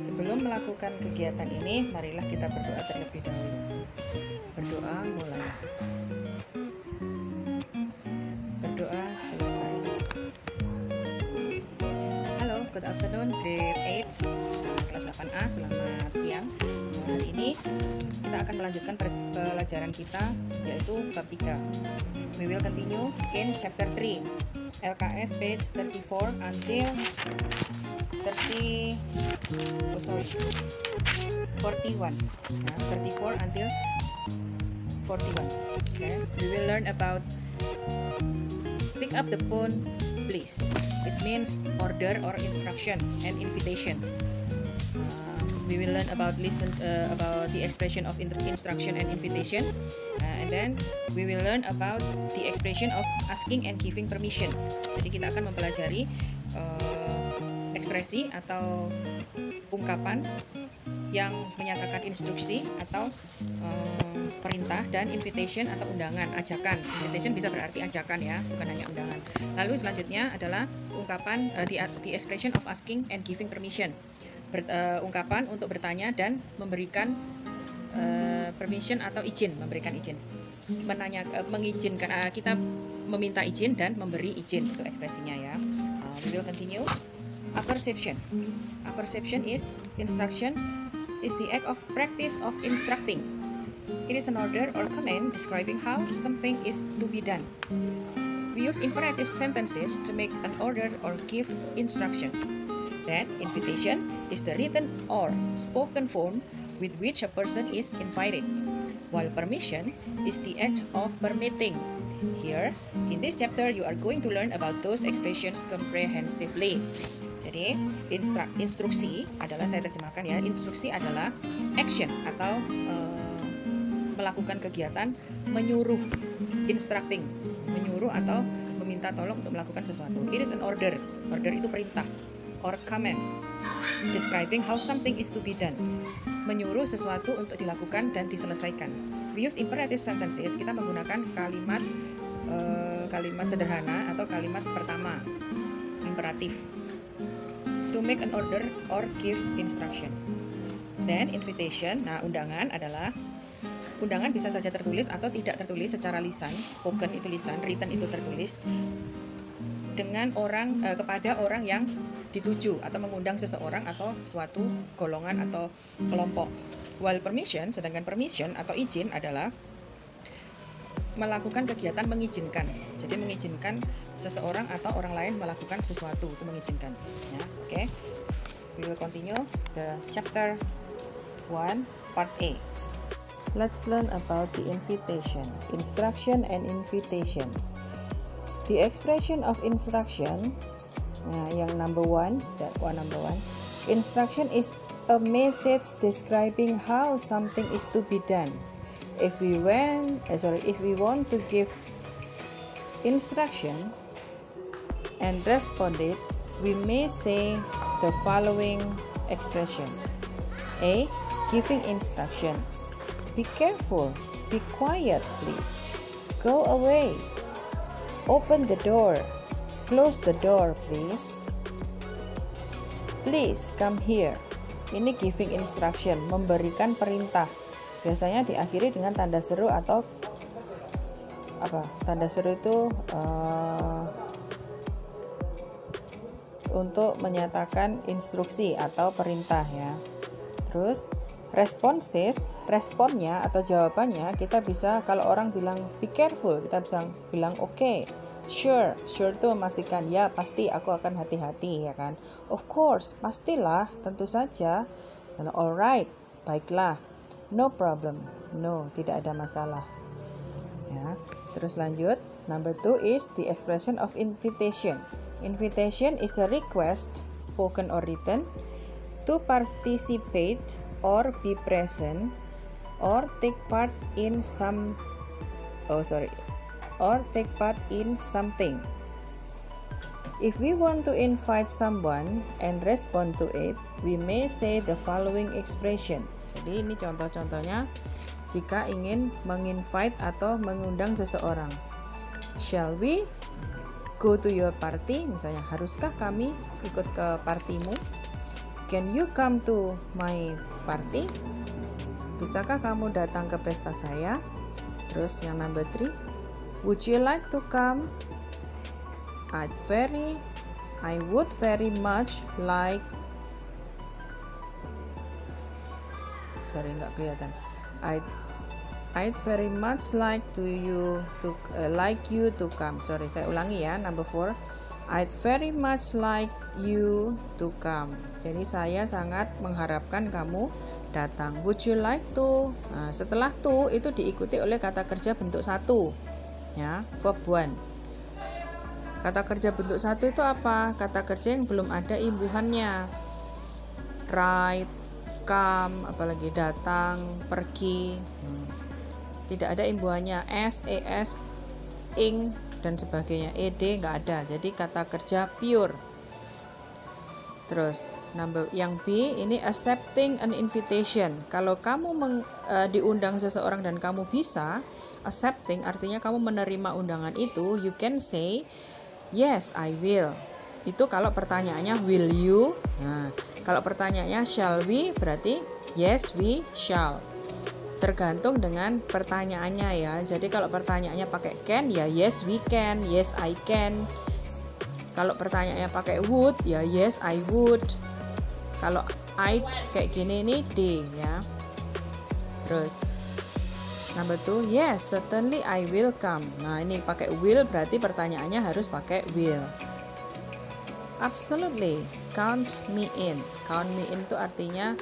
Sebelum melakukan kegiatan ini, marilah kita berdoa terlebih dahulu. Berdoa mulai. Berdoa selesai. Halo, good afternoon, grade 8, kelas 8A, selamat siang. Hari ini kita akan melanjutkan pelajaran kita, yaitu bab 3. We will continue in chapter 3, LKS page 34 until 41. 34 until 41. Okay, we will learn about pick up the phone, please. It means order or instruction and invitation. We will learn about about the expression of instruction and invitation, and then we will learn about the expression of asking and giving permission. Jadi kita akan mempelajari ekspresi atau ungkapan yang menyatakan instruksi atau perintah, dan invitation atau undangan, ajakan. Invitation bisa berarti ajakan ya, bukan hanya undangan. Lalu selanjutnya adalah ungkapan the expression of asking and giving permission. Ungkapan untuk bertanya dan memberikan permission atau izin, memberikan izin. Mengizinkan, kita meminta izin dan memberi izin, itu ekspresinya ya. We will continue. Apperception. Apperception is instructions, is the act of practice of instructing. It is an order or command describing how something is to be done. We use imperative sentences to make an order or give instruction. Then, invitation is the written or spoken form with which a person is invited, while permission is the act of permitting. Here, in this chapter, you are going to learn about those expressions comprehensively. Jadi, instruksi adalah, saya terjemahkan ya, instruksi adalah action atau melakukan kegiatan, menyuruh, instructing, menyuruh atau meminta tolong untuk melakukan sesuatu. It is an order, order itu perintah, or command, describing how something is to be done, menyuruh sesuatu untuk dilakukan dan diselesaikan. We use imperative sentences, kita menggunakan kalimat sederhana atau kalimat pertama, imperatif, to make an order or give instruction. Then invitation, nah undangan bisa saja tertulis atau tidak tertulis secara lisan, spoken itu lisan, written itu tertulis, dengan orang kepada orang yang dituju atau mengundang seseorang atau suatu golongan atau kelompok. While permission, sedangkan permission atau izin adalah melakukan kegiatan mengizinkan. Jadi mengizinkan seseorang atau orang lain melakukan sesuatu, itu mengizinkan. Ya, oke. We will continue the chapter 1 part A. Let's learn about the invitation, instruction and invitation. The expression of instruction, yang number one, instruction is a message describing how something is to be done. If we want to give instruction and respond it, we may say the following expressions. A. Giving instruction. Be careful. Be quiet, please. Go away. Open the door. Close the door, please. Please come here. Ini giving instruction, memberikan perintah. Biasanya diakhiri dengan tanda seru atau apa? Tanda seru itu untuk menyatakan instruksi atau perintah ya. Terus responnya atau jawabannya kita bisa, kalau orang bilang be careful, kita bisa bilang okay. Sure itu memastikan, ya pasti aku akan hati-hati ya kan. Of course, pastilah, tentu saja. Alright, baiklah. No problem, no, tidak ada masalah. Ya, terus lanjut. Number 2 is the expression of invitation. Invitation is a request, spoken or written, to participate or be present or take part in something. If we want to invite someone and respond to it, we may say the following expression. Jadi ini contoh-contohnya jika ingin menginvite atau mengundang seseorang. Shall we go to your party? Misalnya, haruskah kami ikut ke partimu? Can you come to my party? Bisakah kamu datang ke pesta saya? Terus yang number 3, would you like to come? I would very much like. Sorry, nggak kelihatan. I'd very much like you to come. Sorry, saya ulangi ya. Number 4, I'd very much like you to come. Jadi saya sangat mengharapkan kamu datang. Would you like to? Nah, setelah to itu diikuti oleh kata kerja bentuk 1. Ya, verb 1. Kata kerja bentuk 1 itu apa? Kata kerja yang belum ada imbuhannya. Write, come, apalagi datang, pergi. Tidak ada imbuhannya s, es, ing, dan sebagainya. Ed nggak ada. Jadi kata kerja pure. Terus yang B ini accepting an invitation. Kalau kamu diundang seseorang dan kamu bisa, accepting artinya kamu menerima undangan itu, you can say yes I will. Itu kalau pertanyaannya will you. Nah, kalau pertanyaannya shall we berarti yes we shall. Tergantung dengan pertanyaannya ya. Jadi kalau pertanyaannya pakai can ya yes we can, yes I can. Kalau pertanyaannya pakai would ya yes I would. Kalau I'd kayak gini nih D ya. Terus number 2, yes certainly I will come. Nah ini pakai will berarti pertanyaannya harus pakai will. Absolutely, count me in. Count me in itu artinya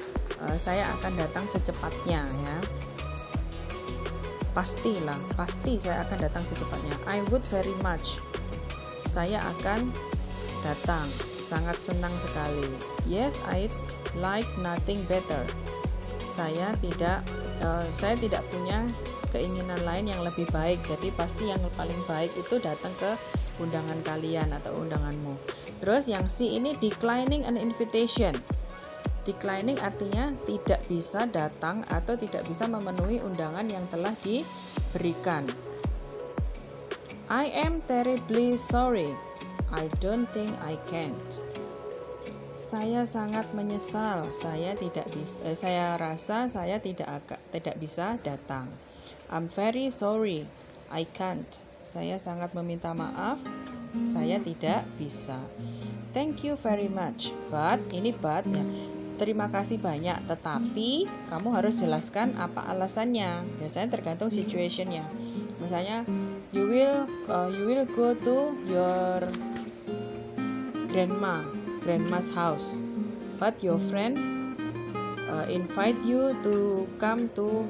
saya akan datang secepatnya ya. Pastilah, pasti saya akan datang secepatnya. I would very much. Saya akan datang, sangat senang sekali. Yes, I'd like nothing better. Saya tidak punya keinginan lain yang lebih baik. Jadi pasti yang paling baik itu datang ke undangan kalian atau undanganmu. Terus yang C ini declining an invitation. Declining artinya tidak bisa datang atau tidak bisa memenuhi undangan yang telah diberikan. I am terribly sorry. I don't think I can't. Saya sangat menyesal. Saya rasa saya tidak bisa datang. I'm very sorry. I can't. Saya sangat meminta maaf. Saya tidak bisa. Thank you very much. But ini but ya. Terima kasih banyak, tetapi kamu harus jelaskan apa alasannya. Biasanya tergantung situationnya. Misalnya, you will go to your grandma's house, but your friend invite you to come to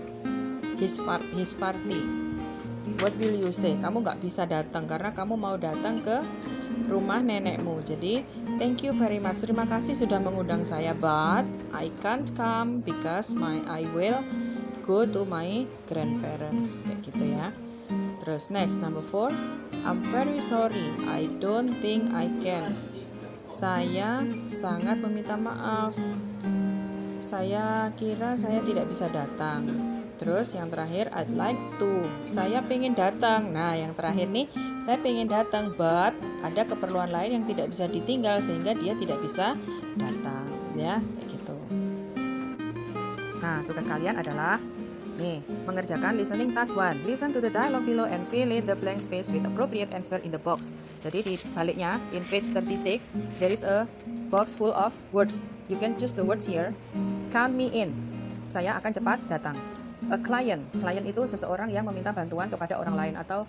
his party. What will you say? Kamu nggak bisa datang karena kamu mau datang ke rumah nenekmu. Jadi thank you very much. Terima kasih sudah mengundang saya, but I can't come because I will go to my grandparents. Kayak gitu ya. Terus next number 4. I'm very sorry. I don't think I can. Saya sangat meminta maaf. Saya kira saya tidak bisa datang. Terus yang terakhir, I'd like to. Saya pengen datang. Nah, yang terakhir nih, saya pengen datang, but ada keperluan lain yang tidak bisa ditinggal sehingga dia tidak bisa datang, ya, kayak gitu. Nah, tugas kalian adalah nih, mengerjakan listening task 1. Listen to the dialogue below and fill in the blank space with appropriate answer in the box. Jadi di baliknya, in page 36, there is a box full of words. You can choose the words here. Count me in. Saya akan cepat datang. A client itu seseorang yang meminta bantuan kepada orang lain atau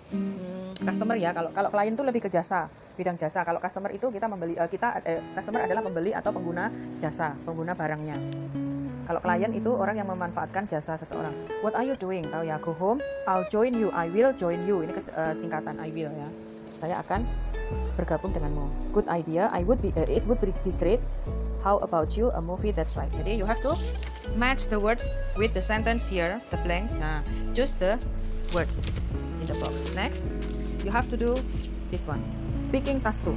customer ya. Kalau klien itu lebih ke jasa, bidang jasa. Kalau customer itu kita membeli, customer adalah pembeli atau pengguna jasa, pengguna barangnya. Kalau klien itu orang yang memanfaatkan jasa seseorang. What are you doing? Tahu ya, go home. I'll join you. I will join you. Ini singkatan I will ya. Saya akan bergabung denganmu. Good idea. It would be great. How about you? A movie. That's right. Jadi you have to match the words with the sentence here, the blanks. Choose the words in the box. Next, you have to do this one. Speaking task 2.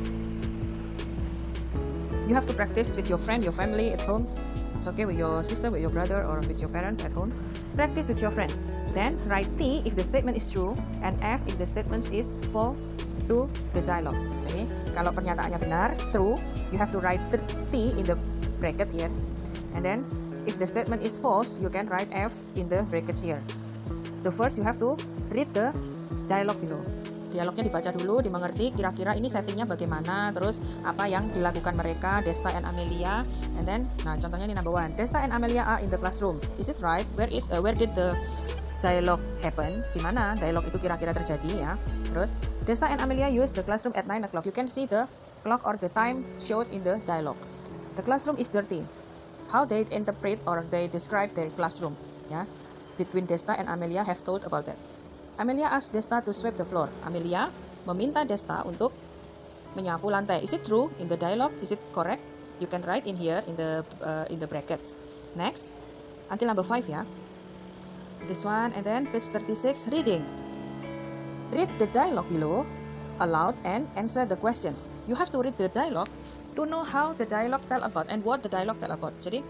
You have to practice with your friend, your family at home. It's okay with your sister, with your brother, or with your parents at home. Practice with your friends. Then write T if the statement is true and F if the statement is false to the dialogue. Jadi kalau pernyataannya benar, true, you have to write T in the bracket here. And then if the statement is false, you can write F in the brackets here. The first you have to read the dialogue below. Dialognya dibaca dulu, dimengerti kira-kira ini settingnya bagaimana, terus apa yang dilakukan mereka, Desta and Amelia. And then, nah contohnya ini number 1. Desta and Amelia are in the classroom. Is it right? Where did the dialogue happen? Di mana dialog itu kira-kira terjadi ya? Terus, Desta and Amelia use the classroom at 9 o'clock. You can see the clock or the time showed in the dialogue. The classroom is dirty. How they interpret or they describe their classroom? Ya, between Desta and Amelia have thought about that. Amelia asked Desta to sweep the floor. Amelia meminta Desta untuk menyapu lantai. Is it true in the dialogue? Is it correct? You can write in here in the brackets. Next, until number 5 ya. This one, and then page 36, reading. Read the dialogue below aloud and answer the questions. You have to read the dialogue to know how the dialogue tell about and what the dialogue tell about. Jadi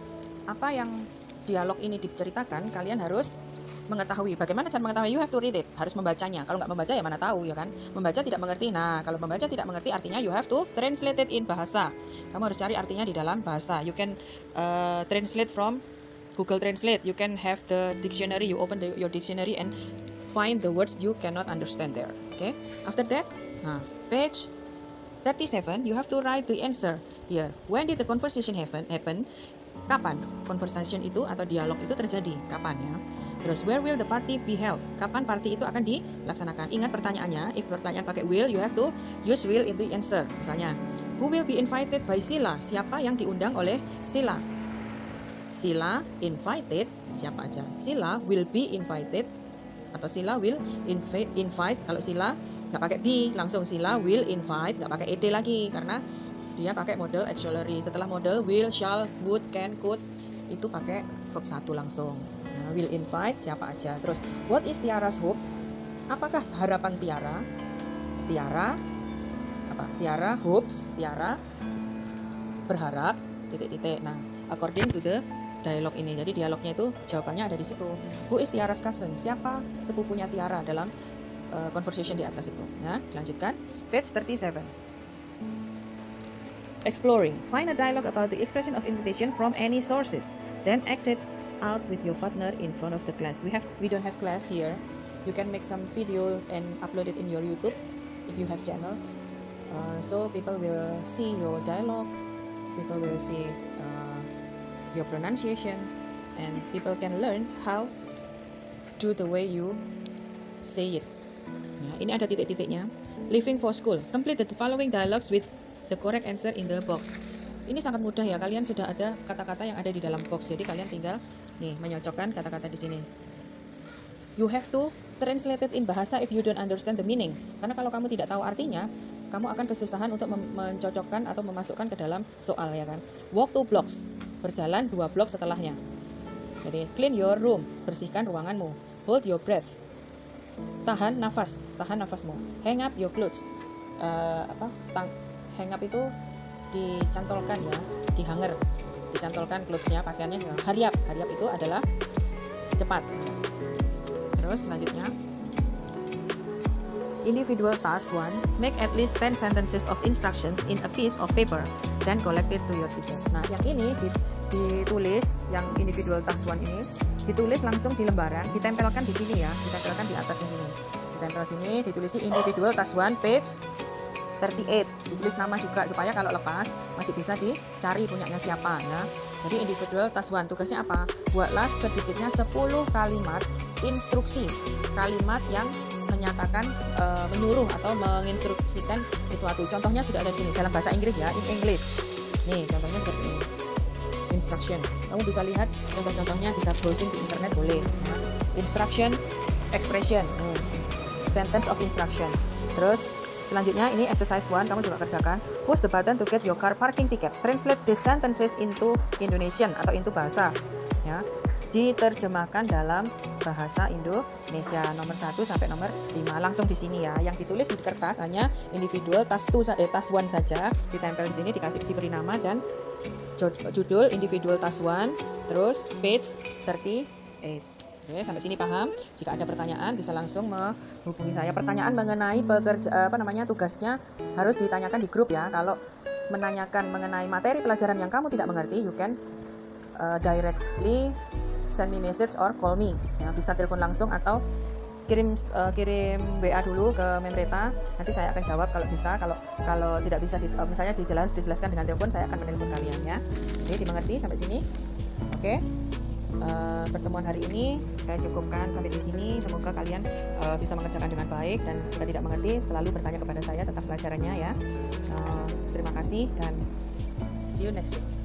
apa yang dialog ini diceritakan, kalian harus mengetahui. Bagaimana cara mengetahui? You have to read it. Harus membacanya. Kalau nggak membaca ya mana tahu ya kan. Membaca tidak mengerti. Nah, kalau membaca tidak mengerti artinya you have to translate it in bahasa. Kamu harus cari artinya di dalam bahasa. You can translate from Google Translate. You can have the dictionary. You open your dictionary and find the words you cannot understand there. Okay. After that, page 37, you have to write the answer here. When did the conversation happen? Kapan conversation itu atau dialog itu terjadi? Kapan ya? Terus, where will the party be held? Kapan party itu akan dilaksanakan? Ingat pertanyaannya, if pertanyaan pakai will, you have to use will in the answer. Misalnya, who will be invited by Sila? Siapa yang diundang oleh Sila? Sila invited, siapa aja? Sila will be invited, atau Sila will invite. Kalau Sila nggak pakai be, langsung Sila will invite, nggak pakai ed lagi, karena dia pakai model auxiliary. Setelah model will, shall, would, can, could, itu pakai verb 1 langsung. Nah, will invite siapa aja. Terus, what is Tiara's hope? Apakah harapan Tiara? Tiara apa? Tiara hopes, Tiara berharap titik-titik. Nah, according to the dialog ini. Jadi dialognya itu jawabannya ada di situ. Who is Tiara's cousin? Siapa sepupunya Tiara dalam conversation di atas itu. Nah, lanjutkan. Page 37. Exploring. Find a dialogue about the expression of invitation from any sources. Then act it out with your partner in front of the class. We don't have class here. You can make some video and upload it in your YouTube if you have channel. So people will see your dialogue. People will see your pronunciation, and people can learn how do the way you say it. Nah, ini ada titik-titiknya. Leaving for school. Complete the following dialogues with the correct answer in the box. Ini sangat mudah ya, kalian sudah ada kata-kata yang ada di dalam box, jadi kalian tinggal nih menyocokkan kata-kata di sini. You have to translate it in bahasa if you don't understand the meaning. Karena kalau kamu tidak tahu artinya, kamu akan kesusahan untuk mencocokkan atau memasukkan ke dalam soal ya kan. Walk 2 blocks, berjalan 2 blok setelahnya. Jadi clean your room, bersihkan ruanganmu. Hold your breath, tahan nafasmu. Hang up your clothes, hang up itu dicantolkan ya, dihanger, dicantolkan clothes-nya, pakaiannya. Hurry up itu adalah cepat. Terus selanjutnya, individual task 1, make at least 10 sentences of instructions in a piece of paper, then collect it to your teacher. Nah, yang ini ditulis, yang individual task 1 ini ditulis langsung di lembaran, ditempelkan di sini ya, ditempelkan di atasnya sini. Ditempel sini, ditulis individual task 1 page 38, ditulis nama juga supaya kalau lepas masih bisa dicari punyanya siapa. Nah, jadi individual task 1 tugasnya apa? Buatlah sedikitnya 10 kalimat instruksi, kalimat yang menyatakan, menyuruh atau menginstruksikan sesuatu. Contohnya sudah ada di sini dalam bahasa Inggris ya, in English. Nih, contohnya seperti ini. Instruction. Kamu bisa lihat contoh-contohnya, bisa browsing di internet boleh. Nah, instruction, expression. Sentence of instruction. Terus selanjutnya ini exercise 1, kamu juga kerjakan. Push the button to get your car parking ticket. Translate these sentences into Indonesian atau into bahasa. Ya, diterjemahkan dalam bahasa Indonesia. Nomor 1 sampai nomor 5 langsung di sini ya. Yang ditulis di kertas hanya individual task 1 saja. Ditempel di sini, diberi nama dan judul individual task 1. Terus page 38. Oke, sampai sini paham? Jika ada pertanyaan bisa langsung menghubungi saya. Pertanyaan mengenai tugasnya harus ditanyakan di grup ya. Kalau menanyakan mengenai materi pelajaran yang kamu tidak mengerti, you can directly send me message or call me. Ya, bisa telepon langsung atau kirim WA dulu ke Memreta. Nanti saya akan jawab kalau bisa. Kalau tidak bisa misalnya dijelaskan dengan telepon, saya akan menelpon kalian ya. Oke, dimengerti sampai sini? Oke. Pertemuan hari ini saya cukupkan sampai di sini. Semoga kalian bisa mengerjakan dengan baik, dan jika tidak mengerti selalu bertanya kepada saya tentang pelajarannya ya. Terima kasih dan see you next week.